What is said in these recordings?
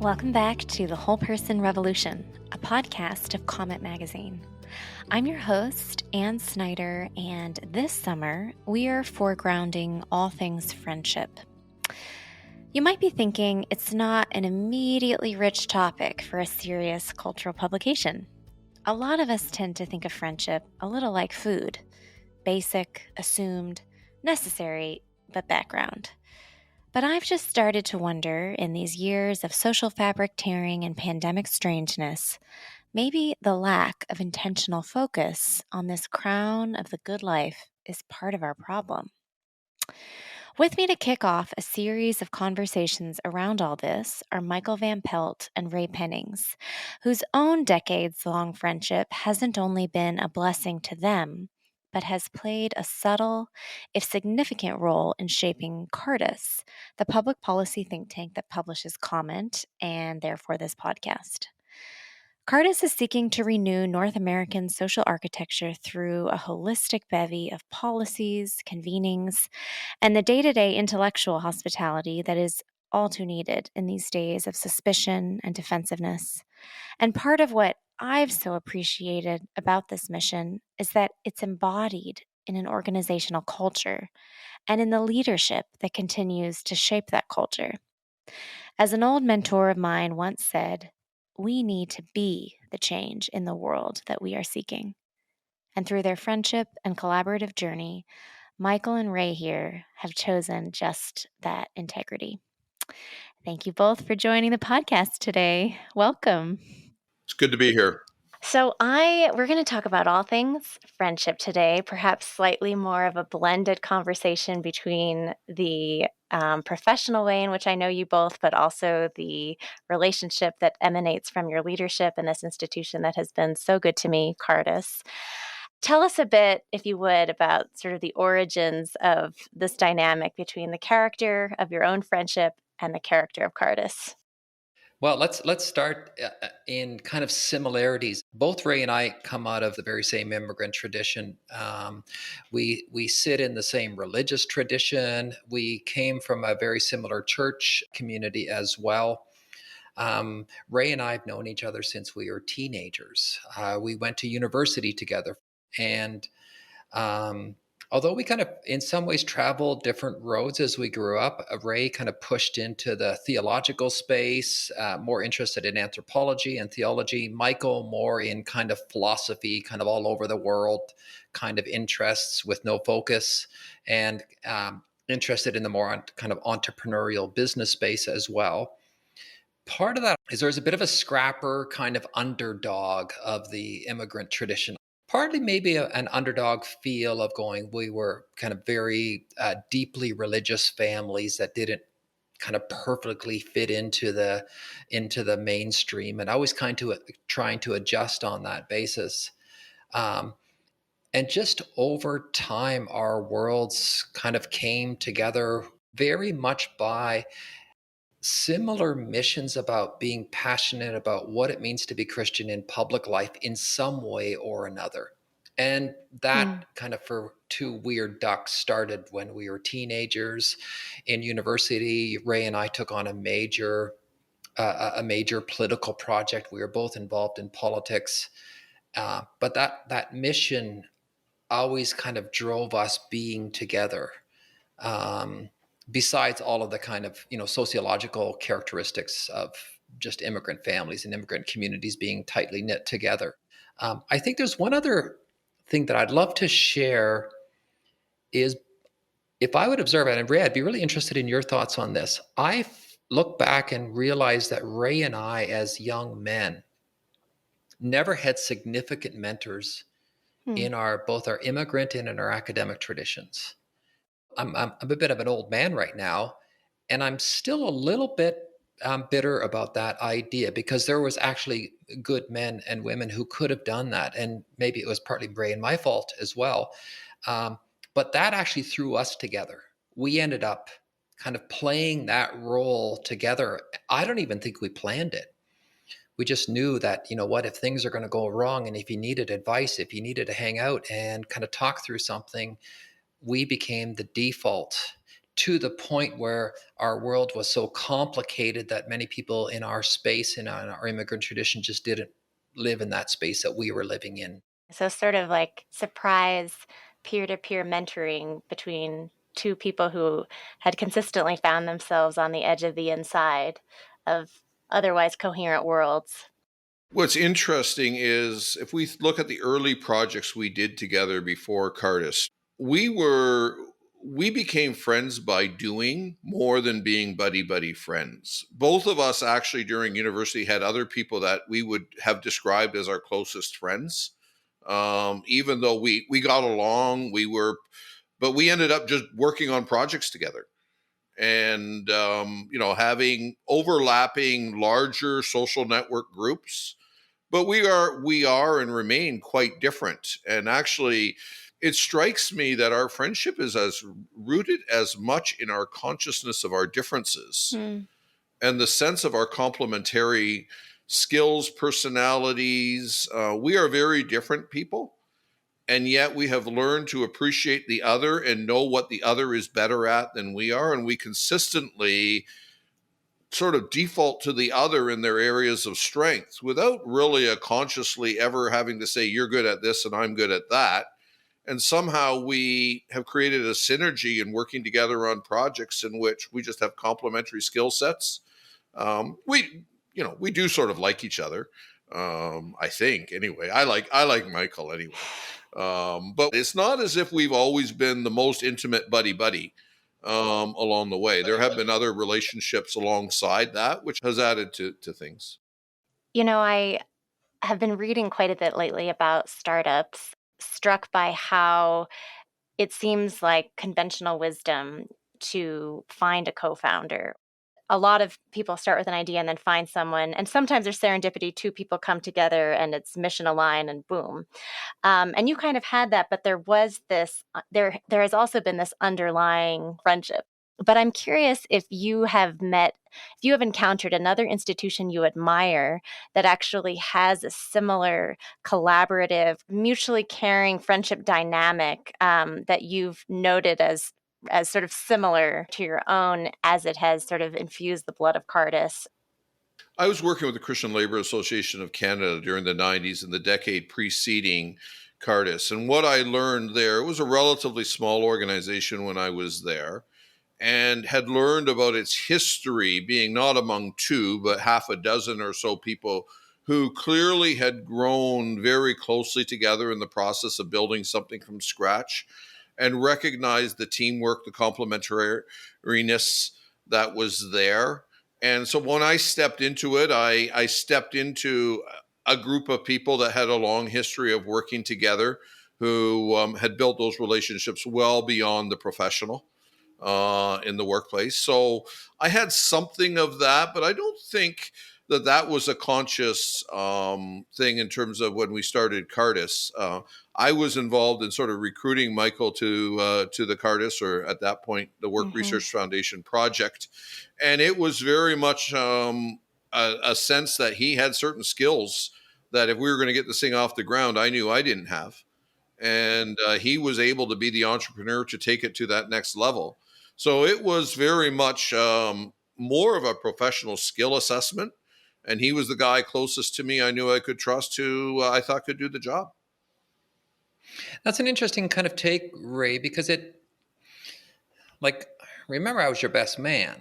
Welcome back to The Whole Person Revolution, a podcast of Comet Magazine. I'm your host, Ann Snyder, and this summer we are foregrounding all things friendship. You might be thinking it's not an immediately rich topic for a serious cultural publication. A lot of us tend to think of friendship a little like food, basic, assumed, necessary, but background. But I've just started to wonder, in these years of social fabric tearing and pandemic strangeness, maybe the lack of intentional focus on this crown of the good life is part of our problem. With me to kick off a series of conversations around all this are Michael Van Pelt and Ray Pennings, whose own decades-long friendship hasn't only been a blessing to them, but has played a subtle, if significant, role in shaping Cardus, the public policy think tank that publishes Comment and therefore this podcast. Cardus is seeking to renew North American social architecture through a holistic bevy of policies, convenings, and the day-to-day intellectual hospitality that is all too needed in these days of suspicion and defensiveness. And part of what I've so appreciated about this mission is that it's embodied in an organizational culture and in the leadership that continues to shape that culture. As an old mentor of mine once said, we need to be the change in the world that we are seeking. And through their friendship and collaborative journey, Michael and Ray here have chosen just that integrity. Thank you both for joining the podcast today. Welcome. It's good to be here. So we're going to talk about all things friendship today, perhaps slightly more of a blended conversation between the professional way in which I know you both, but also the relationship that emanates from your leadership in this institution that has been so good to me, Cardus. Tell us a bit, if you would, about sort of the origins of this dynamic between the character of your own friendship and the character of Cardus. Well, let's start in kind of similarities. Both Ray and I come out of the very same immigrant tradition. We sit in the same religious tradition. We came from a very similar church community as well. Ray and I have known each other since we were teenagers. We went to university together, and although we kind of, in some ways, traveled different roads as we grew up, Ray kind of pushed into the theological space, more interested in anthropology and theology. Michael more in kind of philosophy, kind of all over the world, kind of interests with no focus, and interested in the more kind of entrepreneurial business space as well. Part of that is there's a bit of a scrapper kind of underdog of the immigrant tradition. Partly maybe an underdog feel of going, we were kind of very deeply religious families that didn't kind of perfectly fit into the mainstream, and always trying to adjust on that basis. And just over time, our worlds kind of came together very much by similar missions about being passionate about what it means to be Christian in public life in some way or another. And that kind of, for two weird ducks, started when we were teenagers in university. Ray and I took on a major political project. We were both involved in politics, but that mission always kind of drove us being together. Besides all of the kind of, sociological characteristics of just immigrant families and immigrant communities being tightly knit together. I think there's one other thing that I'd love to share is, if I would observe it, and Ray, I'd be really interested in your thoughts on this. I look back and realize that Ray and I, as young men, never had significant mentors in both our immigrant and in our academic traditions. I'm a bit of an old man right now, and I'm still a little bit bitter about that idea, because there was actually good men and women who could have done that, and maybe it was partly Ray and my fault as well. But that actually threw us together. We ended up kind of playing that role together. I don't even think we planned it. We just knew that, if things are going to go wrong, and if you needed advice, if you needed to hang out and kind of talk through something, we became the default to the point where our world was so complicated that many people in our space, in our immigrant tradition, just didn't live in that space that we were living in. So sort of like surprise peer-to-peer mentoring between two people who had consistently found themselves on the edge of the inside of otherwise coherent worlds. What's interesting is if we look at the early projects we did together before Cardus, we became friends by doing more than being buddy friends. Both of us actually during university had other people that we would have described as our closest friends. Even though we got along, but we ended up just working on projects together and having overlapping larger social network groups, but we are and remain quite different. And actually it strikes me that our friendship is as rooted as much in our consciousness of our differences and the sense of our complementary skills, personalities. We are very different people, and yet we have learned to appreciate the other and know what the other is better at than we are. And we consistently sort of default to the other in their areas of strength without really a consciously ever having to say, you're good at this and I'm good at that. And somehow we have created a synergy in working together on projects in which we just have complementary skill sets. We do sort of like each other. I think anyway, I like Michael anyway. But it's not as if we've always been the most intimate buddy along the way. There have been other relationships alongside that, which has added to things. I have been reading quite a bit lately about startups, struck by how it seems like conventional wisdom to find a co-founder. A lot of people start with an idea and then find someone, and sometimes there's serendipity. Two people come together and it's mission aligned and boom. And you kind of had that, but there was this, there has also been this underlying friendship. But I'm curious if you have encountered another institution you admire that actually has a similar collaborative, mutually caring friendship dynamic that you've noted as sort of similar to your own as it has sort of infused the blood of Cardus. I was working with the Christian Labor Association of Canada during the 90s and the decade preceding Cardus. And what I learned there, it was a relatively small organization when I was there, and had learned about its history being not among two, but half a dozen or so people who clearly had grown very closely together in the process of building something from scratch, and recognized the teamwork, the complementariness that was there. And so when I stepped into it, I stepped into a group of people that had a long history of working together, who had built those relationships well beyond the professional in the workplace. So I had something of that, but I don't think that was a conscious thing in terms of when we started Cardus. I was involved in sort of recruiting Michael to the Cardus, or at that point, the Work Research Foundation project. And it was very much a sense that he had certain skills that if we were going to get this thing off the ground, I knew I didn't have. And he was able to be the entrepreneur to take it to that next level. So it was very much more of a professional skill assessment. And he was the guy closest to me I knew I could trust, who I thought could do the job. That's an interesting kind of take, Ray, because remember, I was your best man.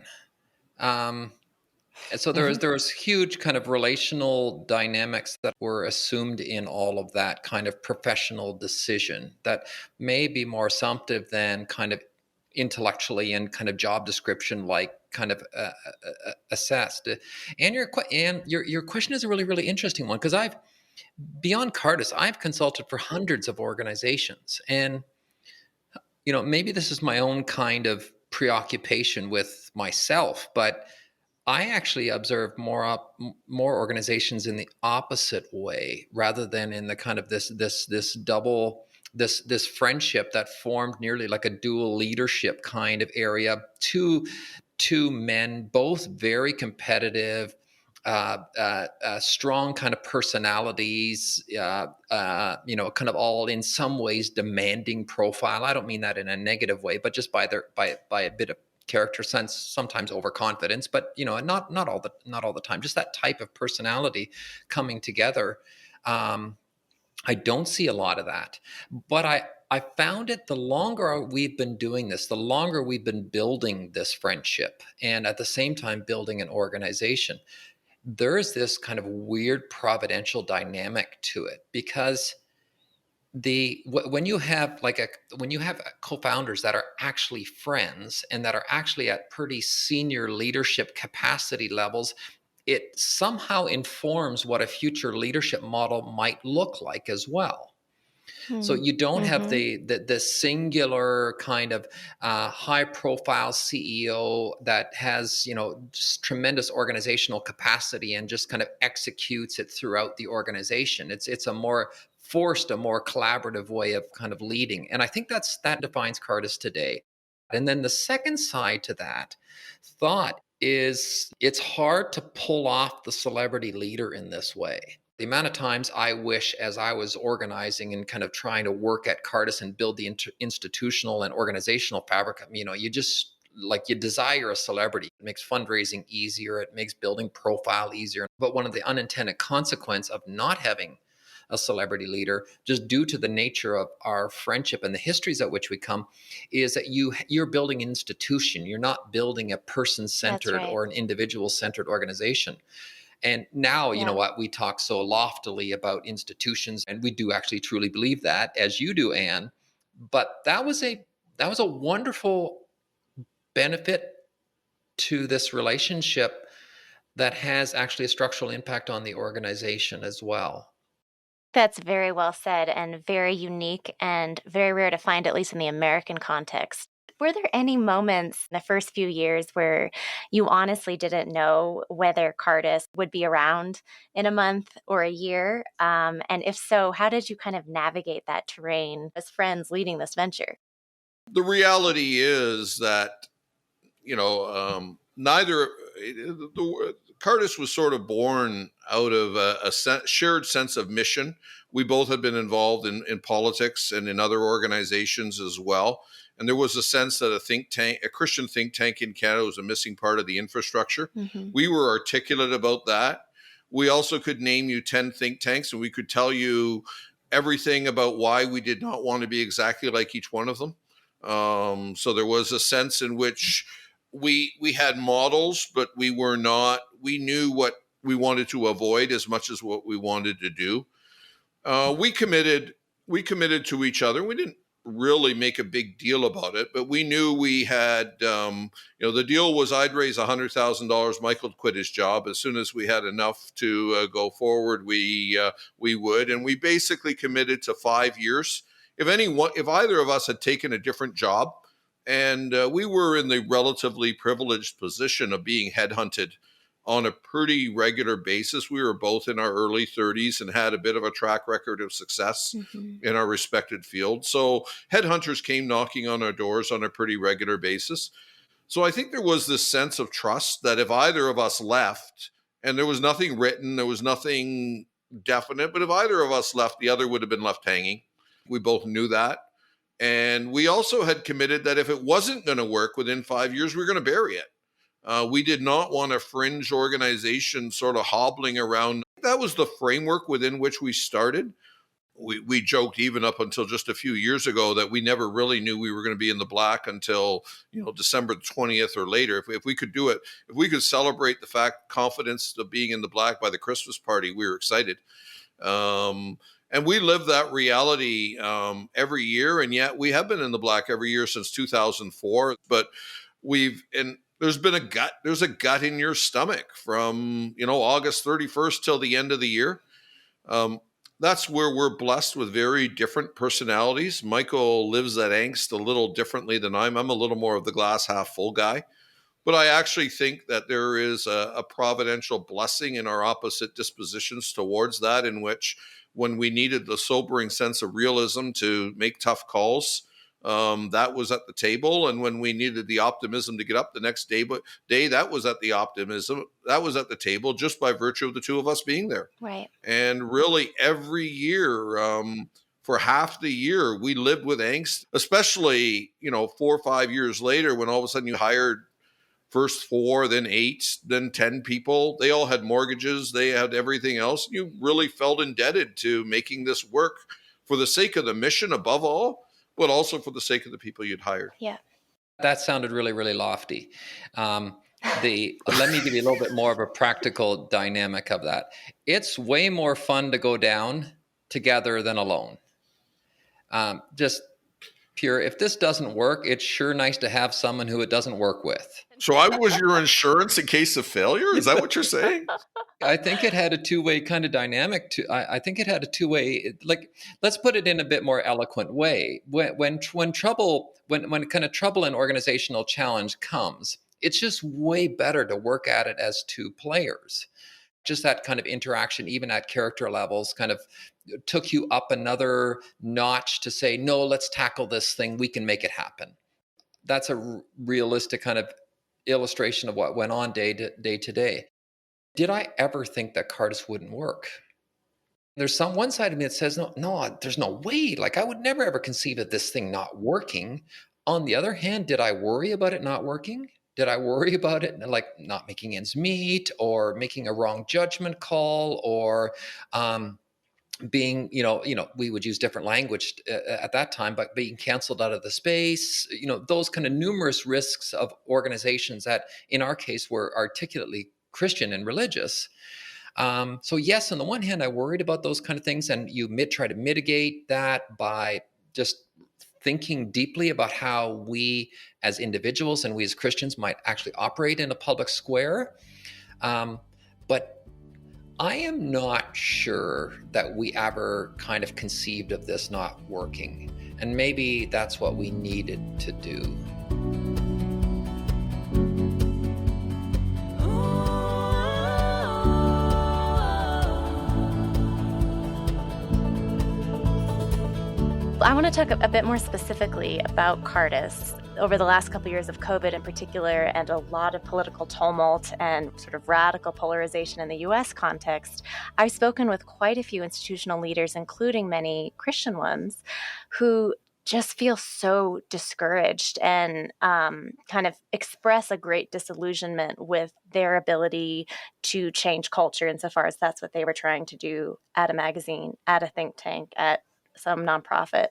So there was huge kind of relational dynamics that were assumed in all of that kind of professional decision that may be more assumptive than kind of intellectually and kind of job description like kind of assessed. And your question is a really, really interesting one, because beyond Cardus, I've consulted for hundreds of organizations, and maybe this is my own kind of preoccupation with myself, but I actually observe more organizations in the opposite way, rather than in the kind of this friendship that formed nearly like a dual leadership kind of area. Two men, both very competitive, strong kind of personalities, kind of all in some ways demanding profile. I don't mean that in a negative way, but just by a bit of character sense, sometimes overconfidence, but not all the time. Just that type of personality coming together. I don't see a lot of that, but I found it the longer we've been doing this, the longer we've been building this friendship, and at the same time building an organization. There is this kind of weird providential dynamic to it, because when you have co-founders that are actually friends and that are actually at pretty senior leadership capacity levels, it somehow informs what a future leadership model might look like as well. So you don't have the singular kind of high profile CEO that has just tremendous organizational capacity and just kind of executes it throughout the organization. It's a more collaborative way of kind of leading, and I think that defines Cardus today. And then the second side to that thought is it's hard to pull off the celebrity leader in this way. The amount of times I wish, as I was organizing and kind of trying to work at Cardus and build the institutional and organizational fabric, you just you desire a celebrity. It makes fundraising easier. It makes building profile easier. But one of the unintended consequences of not having a celebrity leader, just due to the nature of our friendship and the histories at which we come, is that you're building an institution. You're not building a person-centered or an individual-centered organization. And now, you know what, we talk so loftily about institutions, and we do actually truly believe that, as you do, Anne. But that was a wonderful benefit to this relationship that has actually a structural impact on the organization as well. That's very well said and very unique and very rare to find, at least in the American context. Were there any moments in the first few years where you honestly didn't know whether Cardus would be around in a month or a year? And if so, how did you kind of navigate that terrain as friends leading this venture? The reality is that, neither Cardus was sort of born out of a shared sense of mission. We both had been involved in politics and in other organizations as well. And there was a sense that a Christian think tank in Canada was a missing part of the infrastructure. We were articulate about that. We also could name you 10 think tanks, and we could tell you everything about why we did not want to be exactly like each one of them. So there was a sense in which we had models, but we knew what we wanted to avoid as much as what we wanted to do. We committed to each other. We didn't really make a big deal about it, but we knew we had, the deal was I'd raise $100,000. Michael'd quit his job. As soon as we had enough to go forward, we would. And we basically committed to 5 years. If either of us had taken a different job, and we were in the relatively privileged position of being headhunted on a pretty regular basis. We were both in our early 30s and had a bit of a track record of success in our respected field. So headhunters came knocking on our doors on a pretty regular basis. So I think there was this sense of trust that if either of us left, and there was nothing written, there was nothing definite, but if either of us left, the other would have been left hanging. We both knew that. And we also had committed that if it wasn't going to work within 5 years, we were going to bury it. We did not want a fringe organization sort of hobbling around. That was the framework within which we started. We joked even up until just a few years ago that we never really knew we were going to be in the black until December 20th or later. If we could do it, if we could celebrate the confidence of being in the black by the Christmas party, we were excited. And we live that reality every year, and yet we have been in the black every year since 2004. But there's been there's a gut in your stomach from August 31st till the end of the year. That's where we're blessed with very different personalities. Michael lives that angst a little differently than I'm a little more of the glass half full guy. But I actually think that there is a providential blessing in our opposite dispositions towards that, in which when we needed the sobering sense of realism to make tough calls, that was at the table. And when we needed the optimism to get up the next day, that was at the table, just by virtue of the two of us being there. Right. And really every year, for half the year, we lived with angst, especially, 4 or 5 years later, when all of a sudden you hired first 4, then 8, then 10 people. They all had mortgages. They had everything else. You really felt indebted to making this work for the sake of the mission above all, but also for the sake of the people you'd hired. Yeah. That sounded really, really lofty. Let me give you a little bit more of a practical dynamic of that. It's way more fun to go down together than alone. Just pure, if this doesn't work, it's sure nice to have someone who it doesn't work with. So I was your insurance in case of failure? Is that what you're saying? I think it had a two-way kind of dynamic. I think it had a two-way, like, let's put it in a bit more eloquent way. When trouble, when kind of trouble and organizational challenge comes, it's just way better to work at it as two players. Just that kind of interaction, even at character levels, kind of took you up another notch to say, no, let's tackle this thing. We can make it happen. That's a realistic kind of illustration of what went on day to day. Did I ever think that Cardus wouldn't work? There's one side of me that says, no, there's no way. Like, I would never ever conceive of this thing not working. On the other hand, did I worry about it not working? Did I worry about it like not making ends meet, or making a wrong judgment call, or being, we would use different language at that time, but being canceled out of the space, those kind of numerous risks of organizations that in our case were articulately Christian and religious. So yes, on the one hand, I worried about those kind of things, and you try to mitigate that by just thinking deeply about how we as individuals and we as Christians might actually operate in a public square. But I am not sure that we ever kind of conceived of this not working. And maybe that's what we needed to do. I want to talk a bit more specifically about Cardus. Over the last couple of years of COVID in particular, and a lot of political tumult and sort of radical polarization in the U.S. context, I've spoken with quite a few institutional leaders, including many Christian ones, who just feel so discouraged and kind of express a great disillusionment with their ability to change culture insofar as that's what they were trying to do at a magazine, at a think tank, at some nonprofit.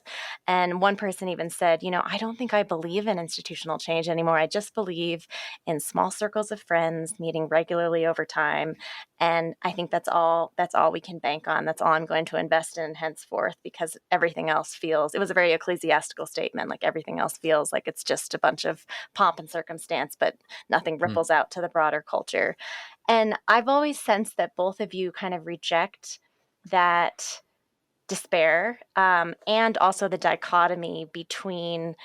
And one person even said, I don't think I believe in institutional change anymore. I just believe in small circles of friends meeting regularly over time. And I think that's all we can bank on. That's all I'm going to invest in henceforth, because everything else feels, it was a very ecclesiastical statement, like everything else feels like it's just a bunch of pomp and circumstance, but nothing ripples out to the broader culture. And I've always sensed that both of you kind of reject that despair, and also the dichotomy between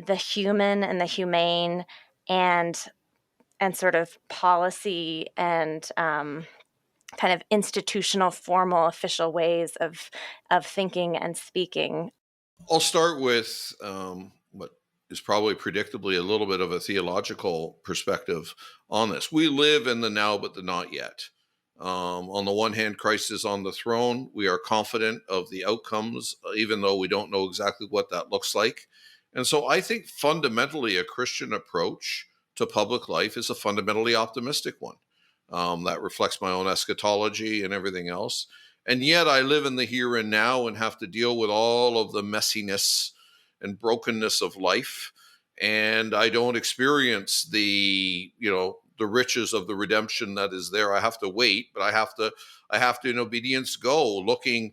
the human and the humane, and sort of policy and kind of institutional, formal, official ways of thinking and speaking. I'll start with what is probably predictably a little bit of a theological perspective on this. We live in the now, but the not yet. On the one hand, Christ is on the throne. We are confident of the outcomes, even though we don't know exactly what that looks like. And so I think fundamentally a Christian approach to public life is a fundamentally optimistic one. That reflects my own eschatology and everything else. And yet I live in the here and now and have to deal with all of the messiness and brokenness of life. And I don't experience the riches of the redemption that is there. I have to wait, but I have to in obedience go looking.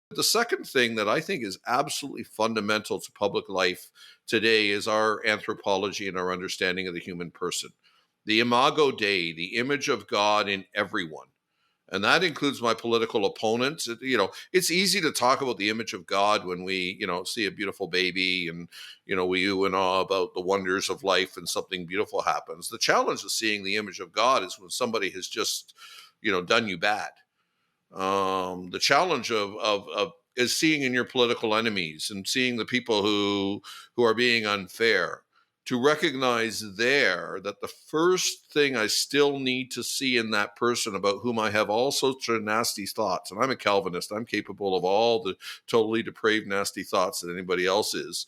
The second thing that I think is absolutely fundamental to public life today is our anthropology and our understanding of the human person. The imago Dei, the image of God in everyone. And that includes my political opponents. It's easy to talk about the image of God when we, see a beautiful baby and, we ooh and ah about the wonders of life and something beautiful happens. The challenge of seeing the image of God is when somebody has just, done you bad. The challenge of is seeing in your political enemies and seeing the people who are being unfair. to recognize there that the first thing I still need to see in that person about whom I have all sorts of nasty thoughts, and I'm a Calvinist, I'm capable of all the totally depraved, nasty thoughts that anybody else is.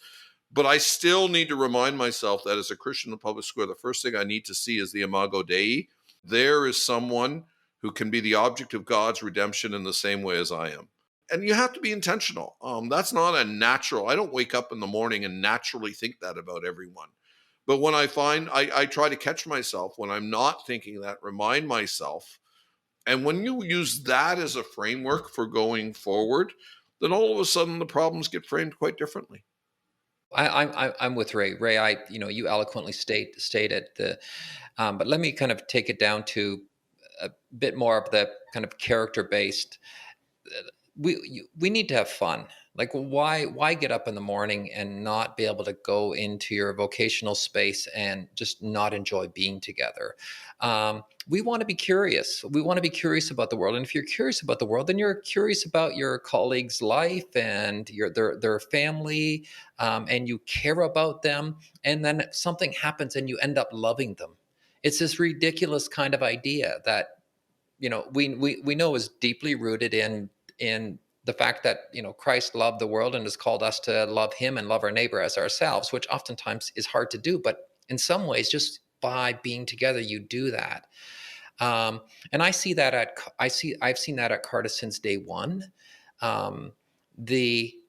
But I still need to remind myself that as a Christian in the public square, the first thing I need to see is the Imago Dei. There is someone who can be the object of God's redemption in the same way as I am. And you have to be intentional. That's not a natural. I don't wake up in the morning and naturally think that about everyone. But when I find, I try to catch myself when I'm not thinking that, remind myself. And when you use that as a framework for going forward, then all of a sudden the problems get framed quite differently. I'm with Ray. Ray, you eloquently stated but let me kind of take it down to a bit more of the kind of character based. We need to have fun. Like, why get up in the morning and not be able to go into your vocational space and just not enjoy being together? We want to be curious. We want to be curious about the world. And if you're curious about the world, then you're curious about your colleague's life and their family, and you care about them. And then something happens and you end up loving them. It's this ridiculous kind of idea that we know is deeply rooted in the fact that Christ loved the world and has called us to love him and love our neighbor as ourselves, which oftentimes is hard to do, but in some ways just by being together you do that. And I've seen that at Cardus since day one. And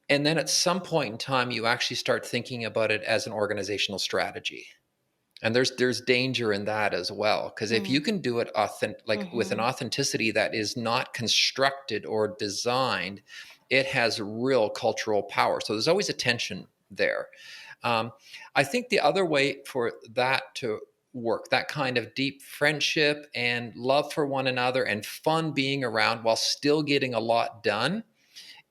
then at some point in time you actually start thinking about it as an organizational strategy. And there's danger in that as well, because if you can do it with an authenticity that is not constructed or designed, it has real cultural power. So there's always a tension there. I think the other way for that to work, that kind of deep friendship and love for one another and fun being around while still getting a lot done,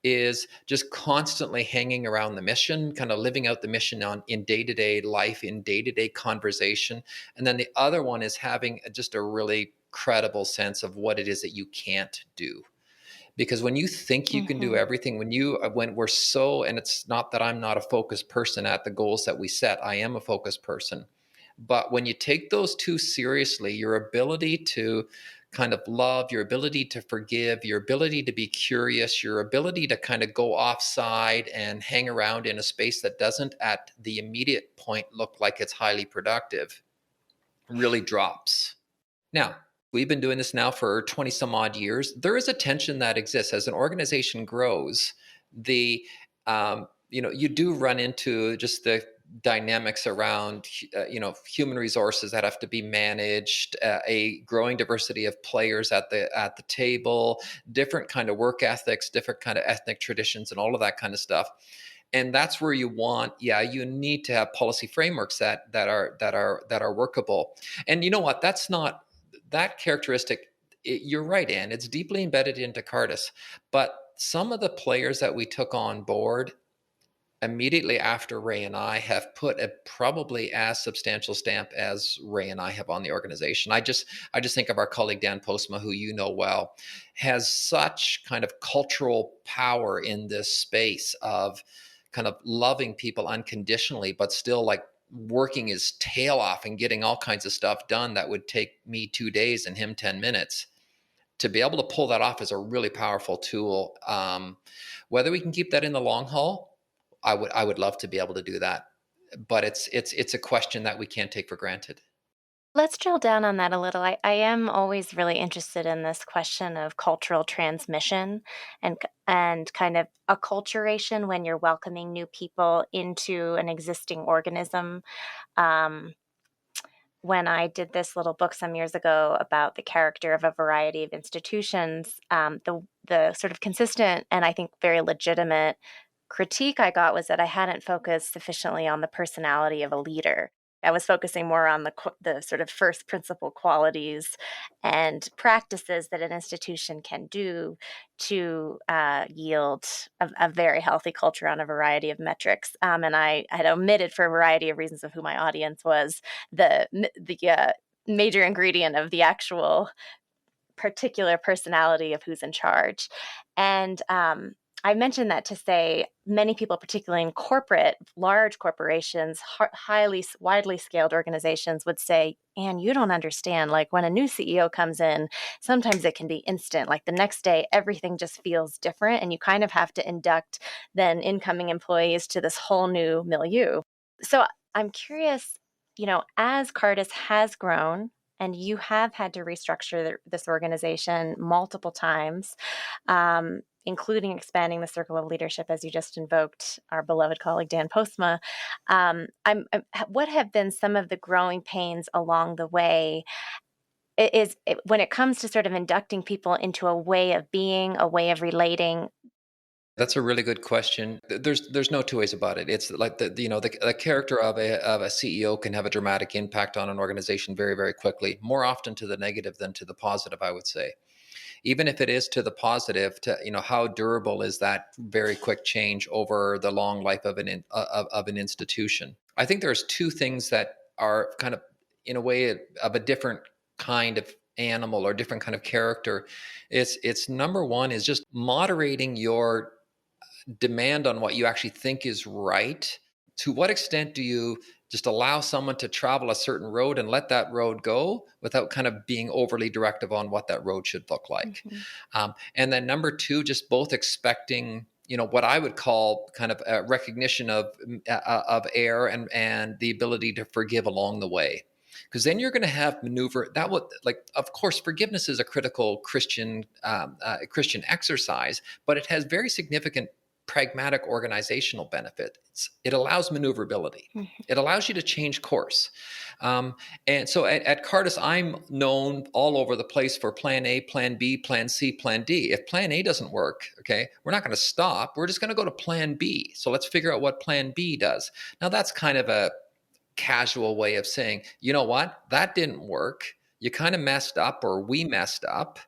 is just constantly hanging around the mission, kind of living out the mission in day-to-day life, in day-to-day conversation. And then the other one is having just a really credible sense of what it is that you can't do. Because when you think you can do everything, when we're so, and it's not that I'm not a focused person at the goals that we set, I am a focused person. But when you take those two seriously, your ability to kind of love, your ability to forgive, your ability to be curious, your ability to kind of go offside and hang around in a space that doesn't at the immediate point look like it's highly productive, really drops. Now, we've been doing this now for 20 some odd years. There is a tension that exists as an organization grows. You do run into just the dynamics around human resources that have to be managed, a growing diversity of players at the table, different kind of work ethics, different kind of ethnic traditions, and all of that kind of stuff. And that's where you need to have policy frameworks that are workable. And you know what? That's not that characteristic. You're right, Anne. It's deeply embedded into Cardus, but some of the players that we took on board immediately after Ray and I have put a probably as substantial stamp as Ray and I have on the organization. I just think of our colleague Dan Postma, who you know well, has such kind of cultural power in this space of kind of loving people unconditionally, but still like working his tail off and getting all kinds of stuff done that would take me 2 days and him 10 minutes. To be able to pull that off is a really powerful tool. Whether we can keep that in the long haul, I would love to be able to do that, but it's a question that we can't take for granted. Let's drill down on that a little. I am always really interested in this question of cultural transmission and kind of acculturation when you're welcoming new people into an existing organism. When I did this little book some years ago about the character of a variety of institutions, the sort of consistent and I think very legitimate critique I got was that I hadn't focused sufficiently on the personality of a leader. I was focusing more on the sort of first principle qualities and practices that an institution can do to yield a very healthy culture on a variety of metrics. And I had omitted, for a variety of reasons of who my audience was, the major ingredient of the actual particular personality of who's in charge. And I mentioned that to say many people, particularly in large corporations, highly, widely scaled organizations would say, "And you don't understand, like when a new CEO comes in, sometimes it can be instant. Like the next day, everything just feels different. And you kind of have to induct then incoming employees to this whole new milieu." So I'm curious, as Cardus has grown and you have had to restructure this organization multiple times, including expanding the circle of leadership, as you just invoked our beloved colleague Dan Postma. What have been some of the growing pains along the way? When it comes to sort of inducting people into a way of being, a way of relating? That's a really good question. There's no two ways about it. It's like the character of a CEO can have a dramatic impact on an organization very, very quickly, more often to the negative than to the positive, I would say. Even if it is to the positive, to how durable is that very quick change over the long life of an institution? I think there's two things that are kind of in a way of a different kind of animal or different kind of character. It's number one is just moderating your demand on what you actually think is right. To what extent do you just allow someone to travel a certain road and let that road go without kind of being overly directive on what that road should look like? And then number two, just both expecting what I would call kind of a recognition of error and the ability to forgive along the way, because then you're going to have maneuver that would, like, of course forgiveness is a critical Christian exercise, but it has very significant pragmatic organizational benefits. It allows maneuverability. It allows you to change course. And so at Cardus, I'm known all over the place for plan A, plan B, plan C, plan D. If plan A doesn't work, okay, we're not going to stop. We're just going to go to plan B. So let's figure out what plan B does. Now that's kind of a casual way of saying, you know what, that didn't work. You kind of messed up, or we messed up.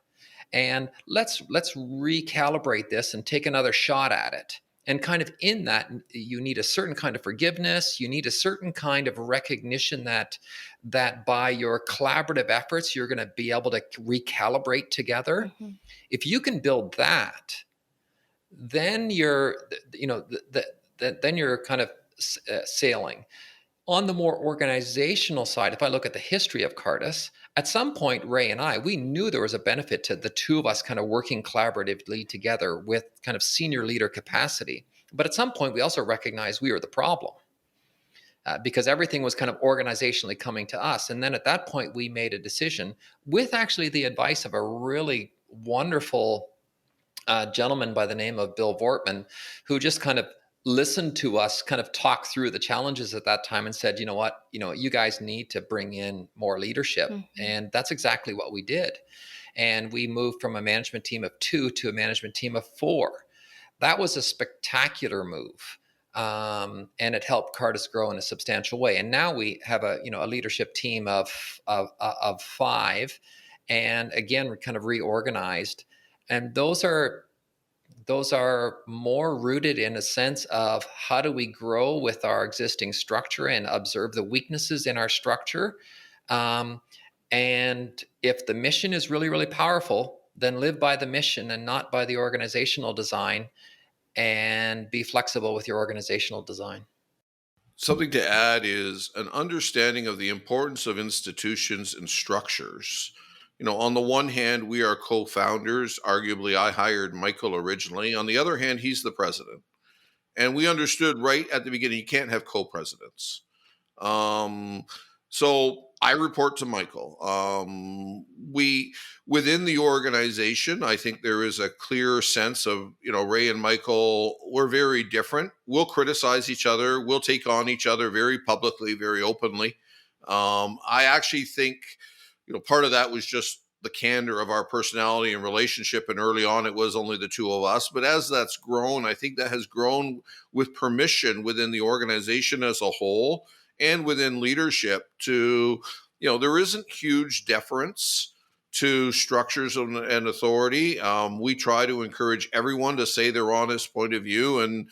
And let's recalibrate this and take another shot at it. And kind of in that, you need a certain kind of forgiveness. You need a certain kind of recognition that by your collaborative efforts, you're going to be able to recalibrate together. If you can build that, then then you're kind of sailing. On the more organizational side, if I look at the history of Cardus, at some point, Ray and I, we knew there was a benefit to the two of us kind of working collaboratively together with kind of senior leader capacity. But at some point, we also recognized we were the problem because everything was kind of organizationally coming to us. And then at that point, we made a decision with actually the advice of a really wonderful gentleman by the name of Bill Vortman, who just kind of listened to us kind of talk through the challenges at that time and said, you know what, you guys need to bring in more leadership. And that's exactly what we did. And we moved from a management team of 2 to a management team of 4. That was a spectacular move. And it helped Cardus grow in a substantial way. And now we have a leadership team of 5. And again, we're kind of reorganized. And those are more rooted in a sense of how do we grow with our existing structure and observe the weaknesses in our structure. And if the mission is really, really powerful, then live by the mission and not by the organizational design, and be flexible with your organizational design. Something to add is an understanding of the importance of institutions and structures. On the one hand, we are co-founders. Arguably, I hired Michael originally. On the other hand, he's the president. And we understood right at the beginning, you can't have co-presidents. So I report to Michael. Within the organization, I think there is a clear sense of, Ray and Michael, we're very different. We'll criticize each other. We'll take on each other very publicly, very openly. I actually think, part of that was just the candor of our personality and relationship. And early on, it was only the two of us. But as that's grown, I think that has grown with permission within the organization as a whole and within leadership to, there isn't huge deference to structures and authority. We try to encourage everyone to say their honest point of view, and,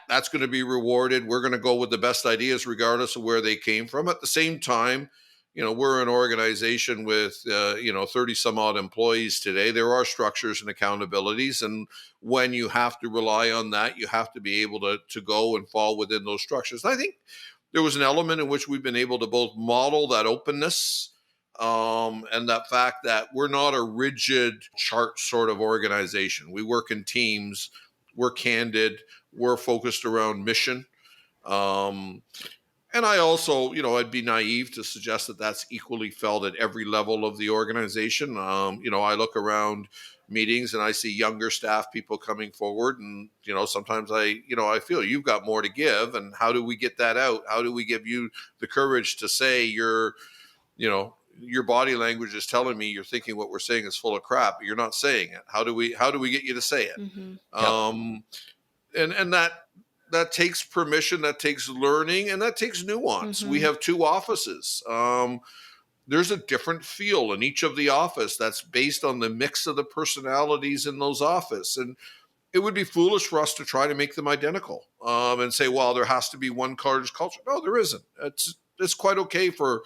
that's going to be rewarded. We're going to go with the best ideas regardless of where they came from. At the same time, we're an organization with 30 some odd employees today. There are structures and accountabilities, and when you have to rely on that, you have to be able to go and fall within those structures. And I think there was an element in which we've been able to both model that openness, and that fact that we're not a rigid chart sort of organization. We work in teams, we're candid, we're focused around mission. And I also, I'd be naive to suggest that that's equally felt at every level of the organization. I look around meetings and I see younger staff people coming forward, and sometimes I feel you've got more to give, and how do we get that out? How do we give you the courage to say your body language is telling me you're thinking what we're saying is full of crap, but you're not saying it. How do we get you to say it? Mm-hmm. And that takes permission, that takes learning, and that takes nuance. Mm-hmm. We have two offices. There's a different feel in each of the office that's based on the mix of the personalities in those offices. And it would be foolish for us to try to make them identical, and say, well, there has to be one Cardus culture. No, there isn't. It's quite okay for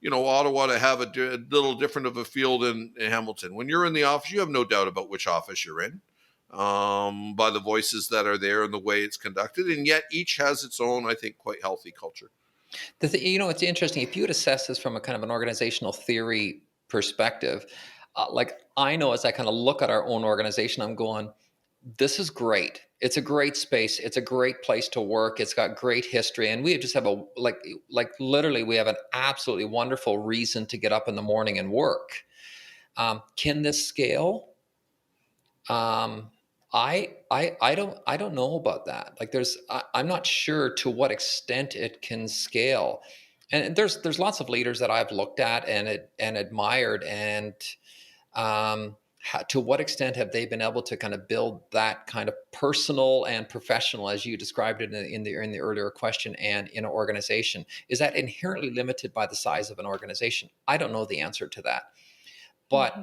Ottawa to have a little different of a feel than in Hamilton. When you're in the office, you have no doubt about which office you're in, by the voices that are there and the way it's conducted. And yet each has its own, I think, quite healthy culture. It's interesting. If you would assess this from a kind of an organizational theory perspective, like I know as I kind of look at our own organization, I'm going, this is great. It's a great space. It's a great place to work. It's got great history. And we just have literally, we have an absolutely wonderful reason to get up in the morning and work. Can this scale? I don't know about that. Like I'm not sure to what extent it can scale. And there's lots of leaders that I've looked at and admired, and to what extent have they been able to kind of build that kind of personal and professional, as you described it in the earlier question, and in an organization? Is that inherently limited by the size of an organization? I don't know the answer to that. But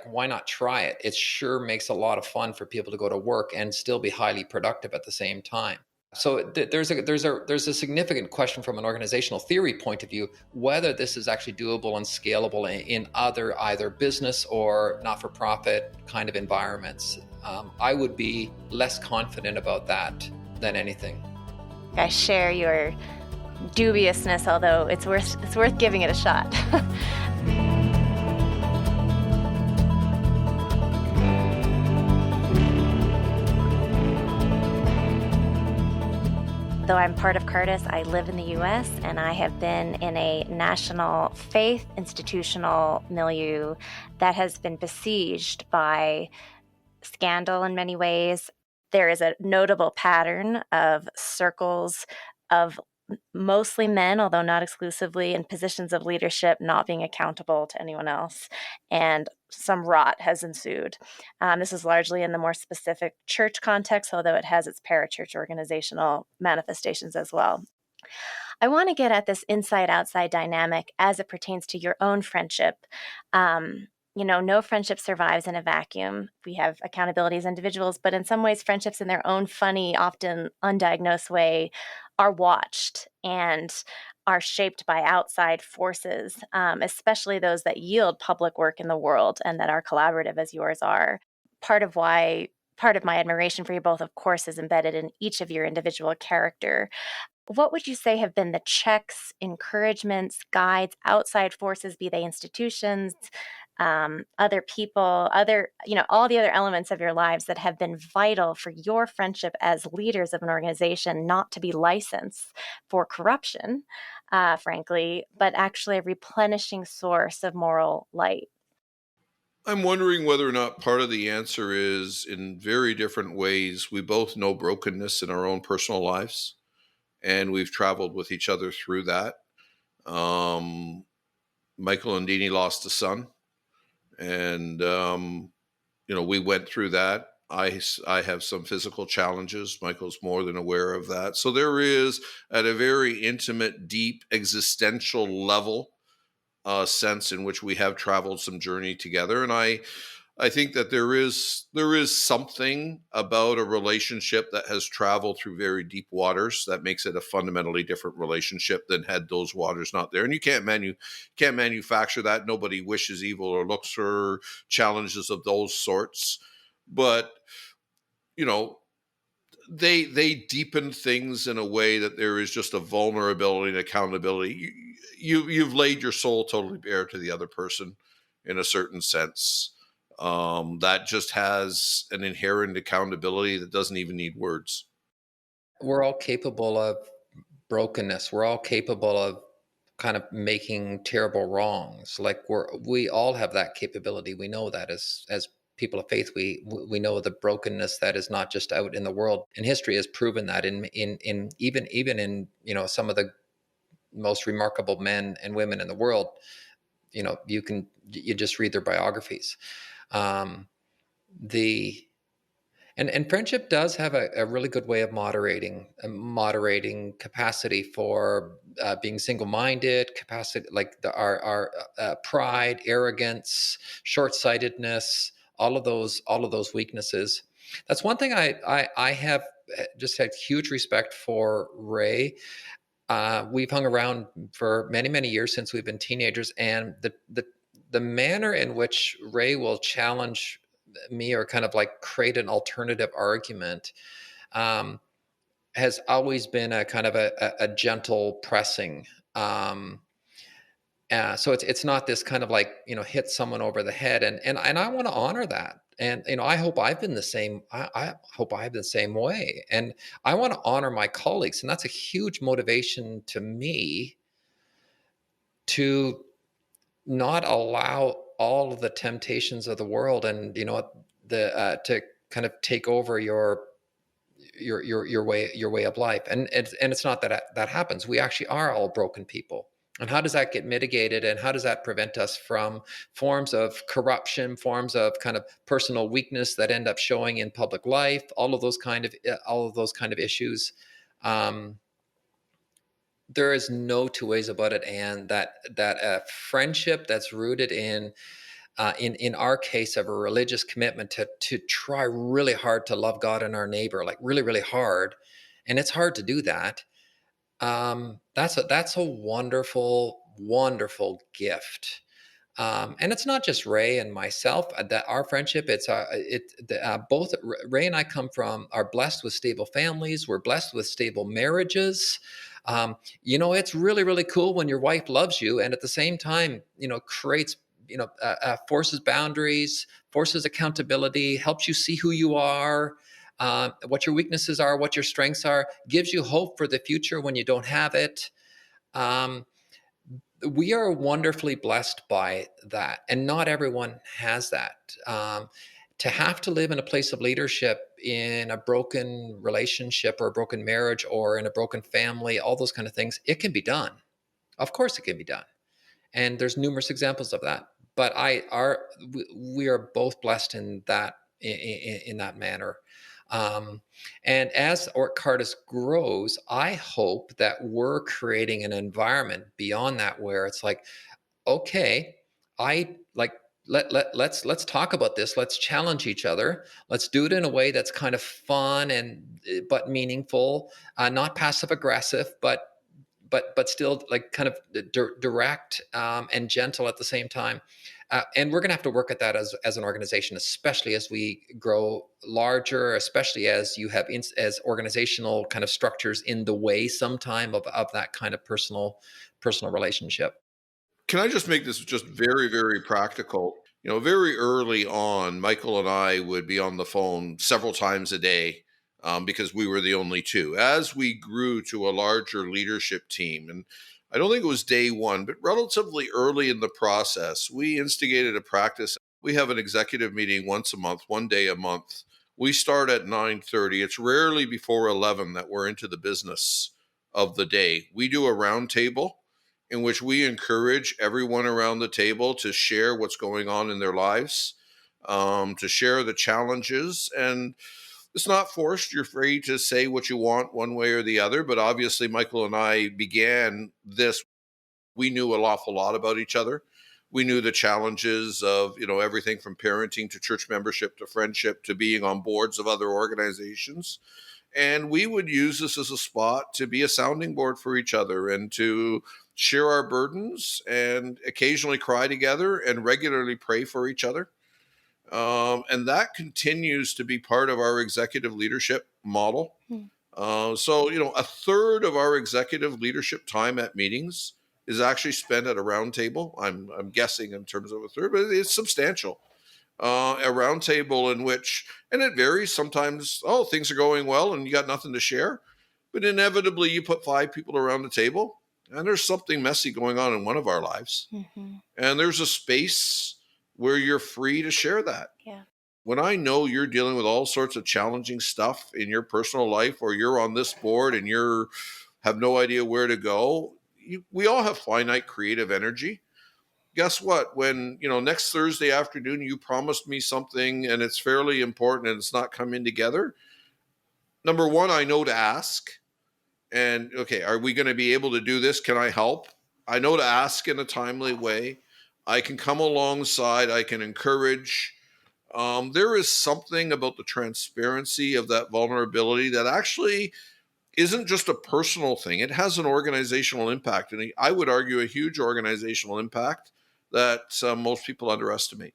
why not try it? It sure makes a lot of fun for people to go to work and still be highly productive at the same time. So there's a significant question from an organizational theory point of view, whether this is actually doable and scalable in other either business or not-for-profit kind of environments. I would be less confident about that than anything. I share your dubiousness, although it's worth giving it a shot. Though I'm part of Cardus, I live in the U.S., and I have been in a national faith institutional milieu that has been besieged by scandal in many ways. There is a notable pattern of circles of mostly men, although not exclusively, in positions of leadership not being accountable to anyone else, and some rot has ensued. This is largely in the more specific church context, although it has its parachurch organizational manifestations as well. I want to get at this inside-outside dynamic as it pertains to your own friendship. No friendship survives in a vacuum. We have accountability as individuals, but in some ways, friendships in their own funny, often undiagnosed way are watched and are shaped by outside forces, especially those that yield public work in the world and that are collaborative as yours are. Part of my admiration for you both, of course, is embedded in each of your individual character. What would you say have been the checks, encouragements, guides, outside forces, be they institutions, other people, all the other elements of your lives that have been vital for your friendship as leaders of an organization not to be licensed for corruption, frankly, but actually a replenishing source of moral light? I'm wondering whether or not part of the answer is, in very different ways, we both know brokenness in our own personal lives, and we've traveled with each other through that. Michael and Deanie lost a son, and we went through that. I have some physical challenges. Michael's more than aware of that. So there is, at a very intimate, deep, existential level, sense in which we have traveled some journey together. And I I think that there is something about a relationship that has traveled through very deep waters that makes it a fundamentally different relationship than had those waters not there. And you can't manufacture that. Nobody wishes evil or looks for challenges of those sorts. But you know, they deepen things in a way that there is just a vulnerability and accountability. You've laid your soul totally bare to the other person in a certain sense. That just has an inherent accountability that doesn't even need words. We're all capable of brokenness. We're all capable of kind of making terrible wrongs. Like we all have that capability. We know that as people of faith, we know the brokenness that is not just out in the world. And history has proven that in even in, some of the most remarkable men and women in the world. You just read their biographies. The And friendship does have a really good way of moderating capacity for being single-minded, capacity like our pride, arrogance, short-sightedness, all of those weaknesses. That's one thing I have just had huge respect for Ray. We've hung around for many years since we've been teenagers, and the manner in which Ray will challenge me or kind of like create an alternative argument um, has always been a kind of a gentle pressing. So it's not this kind of like hit someone over the head, and I want to honor that. And I hope I've been the same. I hope I have the same way, and I want to honor my colleagues, and that's a huge motivation to me to not allow all of the temptations of the world and to kind of take over your way of life. And it's not that happens. We actually are all broken people. And how does that get mitigated, and how does that prevent us from forms of corruption, forms of kind of personal weakness that end up showing in public life, all of those kind of issues? There is no two ways about it, and that a friendship that's rooted in our case of a religious commitment to try really hard to love God and our neighbor, like really hard, and it's hard to do that. That's a wonderful gift. And it's not just Ray and myself that our friendship. Both Ray and I are blessed with stable families. We're blessed with stable marriages. It's really cool when your wife loves you and at the same time, creates, forces boundaries, forces accountability, helps you see who you are, what your weaknesses are, what your strengths are, gives you hope for the future when you don't have it. We are wonderfully blessed by that, and not everyone has that. To have to live in a place of leadership in a broken relationship or a broken marriage or in a broken family, all those kind of things, it can be done. Of course it can be done. And there's numerous examples of that. But we are both blessed in that manner. And as Cardus grows, I hope that we're creating an environment beyond that where it's like, okay, I like let's talk about this. Let's challenge each other. Let's do it in a way that's kind of fun and but meaningful, not passive aggressive, but still like kind of direct and gentle at the same time. And we're going to have to work at that as an organization, especially as we grow larger, especially as you have as organizational kind of structures in the way sometime of that kind of personal relationship. Can I just make this just very, very practical? Very early on, Michael and I would be on the phone several times a day because we were the only two. As we grew to a larger leadership team, and I don't think it was day one, but relatively early in the process, we instigated a practice. We have an executive meeting once a month, one day a month. We start at 9:30. It's rarely before 11 that we're into the business of the day. We do a round table in which we encourage everyone around the table to share what's going on in their lives, to share the challenges. And it's not forced. You're free to say what you want one way or the other. But obviously, Michael and I began this. We knew an awful lot about each other. We knew the challenges of, everything from parenting to church membership to friendship to being on boards of other organizations. And we would use this as a spot to be a sounding board for each other and to share our burdens and occasionally cry together and regularly pray for each other. And that continues to be part of our executive leadership model. So, a third of our executive leadership time at meetings is actually spent at a round table. I'm guessing in terms of a third, but it's substantial. A round table in which, and it varies sometimes, things are going well and you got nothing to share, but inevitably you put 5 people around the table and there's something messy going on in one of our lives. And there's a space where you're free to share that. Yeah. When I know you're dealing with all sorts of challenging stuff in your personal life, or you're on this board and you have no idea where to go, we all have finite creative energy. Guess what? When, next Thursday afternoon, you promised me something and it's fairly important and it's not coming together. Number one, I know to ask. And okay, are we going to be able to do this? Can I help? I know to ask in a timely way. I can come alongside. I can encourage. There is something about the transparency of that vulnerability that actually isn't just a personal thing. It has an organizational impact. And I would argue a huge organizational impact that most people underestimate.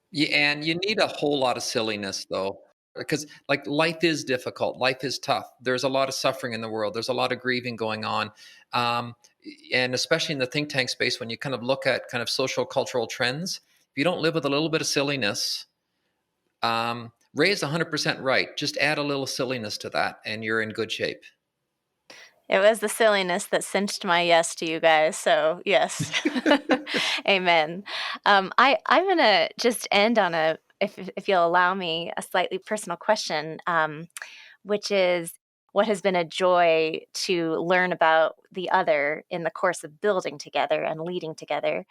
Yeah, and you need a whole lot of silliness, though, because like life is difficult, life is tough. There's a lot of suffering in the world. There's a lot of grieving going on, and especially in the think tank space, when you kind of look at kind of social cultural trends, if you don't live with a little bit of silliness, Ray is 100% right. Just add a little silliness to that, and you're in good shape. It was the silliness that cinched my yes to you guys. So yes, amen. I'm gonna just end on if you'll allow me, a slightly personal question, which is, what has been a joy to learn about the other in the course of building together and leading together?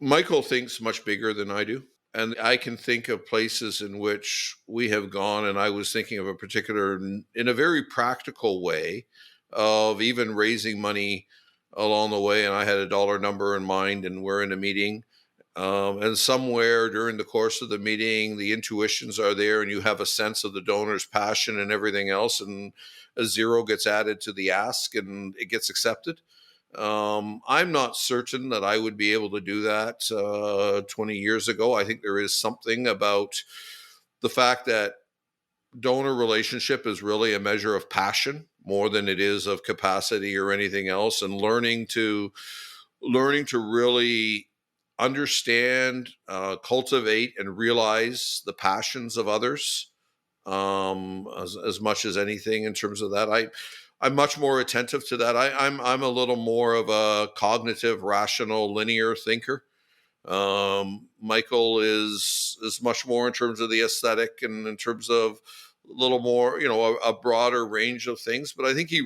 Michael thinks much bigger than I do. And I can think of places in which we have gone, and I was thinking of a particular, in a very practical way, of even raising money along the way. And I had a dollar number in mind, and we're in a meeting. And somewhere during the course of the meeting, the intuitions are there, and you have a sense of the donor's passion and everything else. And a zero gets added to the ask, and it gets accepted. I'm not certain that I would be able to do that 20 years ago. I think there is something about the fact that donor relationship is really a measure of passion more than it is of capacity or anything else, and learning to really understand, cultivate, and realize the passions of others, as much as anything in terms of that. I'm much more attentive to that. I'm a little more of a cognitive, rational, linear thinker. Michael is much more in terms of the aesthetic and in terms of a little more, a broader range of things. But I think he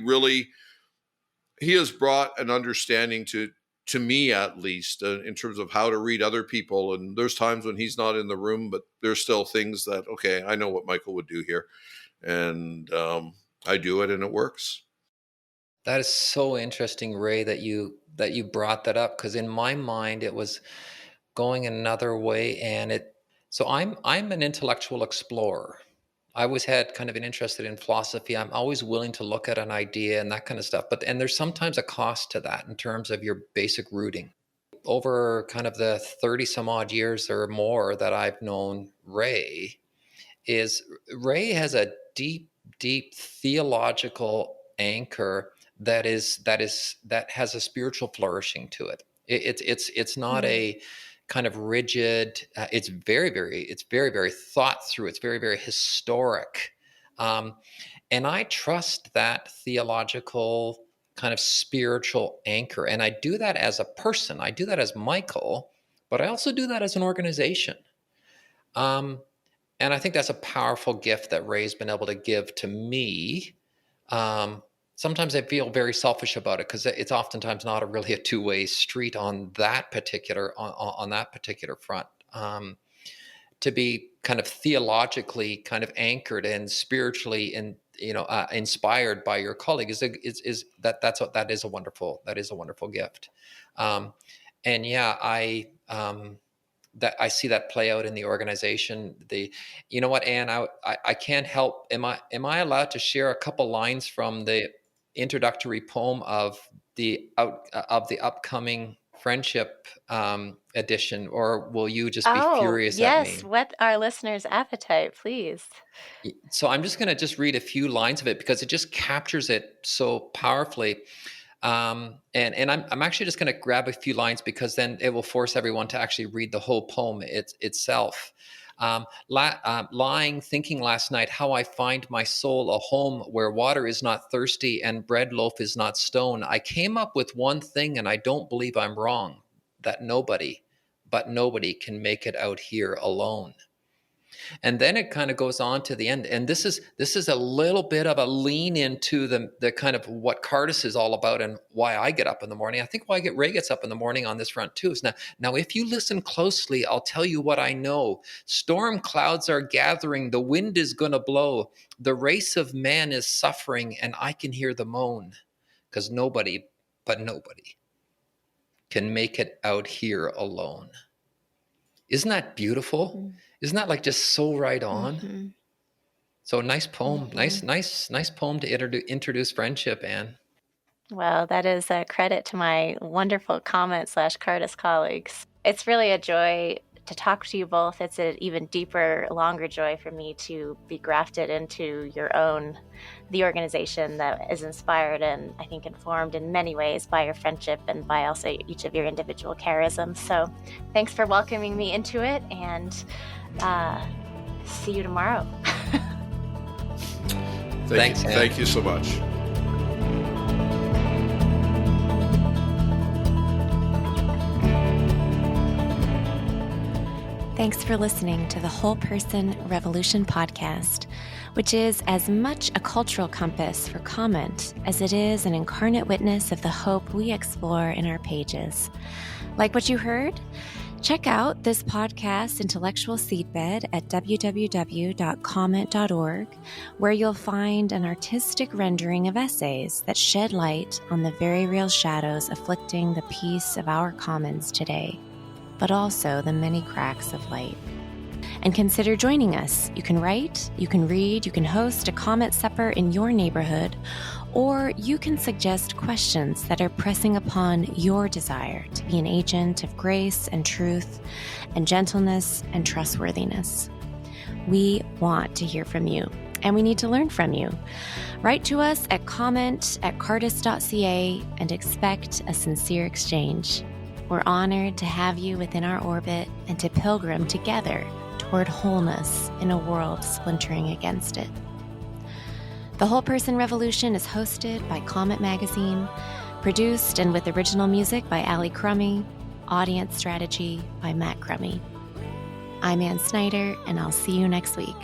has brought an understanding to me, at least, in terms of how to read other people. And there's times when he's not in the room, but there's still things that, okay, I know what Michael would do here, and I do it, and it works. That is so interesting, Ray, that you brought that up, because in my mind it was going another way, and so I'm an intellectual explorer. I always had kind of an interest in philosophy. I'm always willing to look at an idea and that kind of stuff. And there's sometimes a cost to that in terms of your basic rooting. Over kind of the 30 some odd years or more that I've known Ray has a deep, deep theological anchor that has a spiritual flourishing to it. It's not a kind of rigid. It's very, very thought through. It's very, very historic, and I trust that theological kind of spiritual anchor. And I do that as a person. I do that as Michael, but I also do that as an organization. And I think that's a powerful gift that Ray's been able to give to me. Sometimes I feel very selfish about it because it's oftentimes not really a two-way street on that particular front. To be kind of theologically kind of anchored and spiritually and inspired by your colleague is a wonderful gift. And yeah, that I see that play out in the organization. You know what, Anne, I can't help. Am I allowed to share a couple lines from the introductory poem of the upcoming friendship edition, or will you just be Oh, furious at yes. me? Whet our listeners' appetite, please. So I'm just going to just read a few lines of it because it just captures it so powerfully. And I'm actually just going to grab a few lines because then it will force everyone to actually read the whole poem itself. Lying, thinking last night how I find my soul a home where water is not thirsty and bread loaf is not stone. I came up with one thing, and I don't believe I'm wrong, that nobody can make it out here alone. And then it kind of goes on to the end, and this is a little bit of a lean into the kind of what Cardus is all about and why I get up in the morning. I think why Ray gets up in the morning on this front too is now if you listen closely, I'll tell you what I know. Storm clouds are gathering, the wind is gonna blow, the race of man is suffering, and I can hear the moan, because nobody can make it out here alone. Isn't that beautiful? Mm. Isn't that like just so right on? Mm-hmm. So nice poem, mm-hmm. nice poem to introduce friendship, Anne. Well, that is a credit to my wonderful Cardus colleagues. It's really a joy to talk to you both. It's an even deeper, longer joy for me to be grafted into the organization that is inspired and I think informed in many ways by your friendship and by also each of your individual charisms. So thanks for welcoming me into it, and see you tomorrow. Thanks. Thank you so much. Thanks for listening to the Whole Person Revolution podcast, which is as much a cultural compass for comment as it is an incarnate witness of the hope we explore in our pages. Like what you heard? Check out this podcast's intellectual seedbed at www.comment.org, where you'll find an artistic rendering of essays that shed light on the very real shadows afflicting the peace of our commons today, but also the many cracks of light. And consider joining us. You can write, you can read, you can host a comment supper in your neighborhood, or you can suggest questions that are pressing upon your desire to be an agent of grace and truth and gentleness and trustworthiness. We want to hear from you, and we need to learn from you. Write to us at comment@cardus.ca and expect a sincere exchange. We're honored to have you within our orbit and to pilgrim together toward wholeness in a world splintering against it. The Whole Person Revolution is hosted by Comment Magazine, produced and with original music by Ali Crummy, audience strategy by Matt Crummy. I'm Ann Snyder, and I'll see you next week.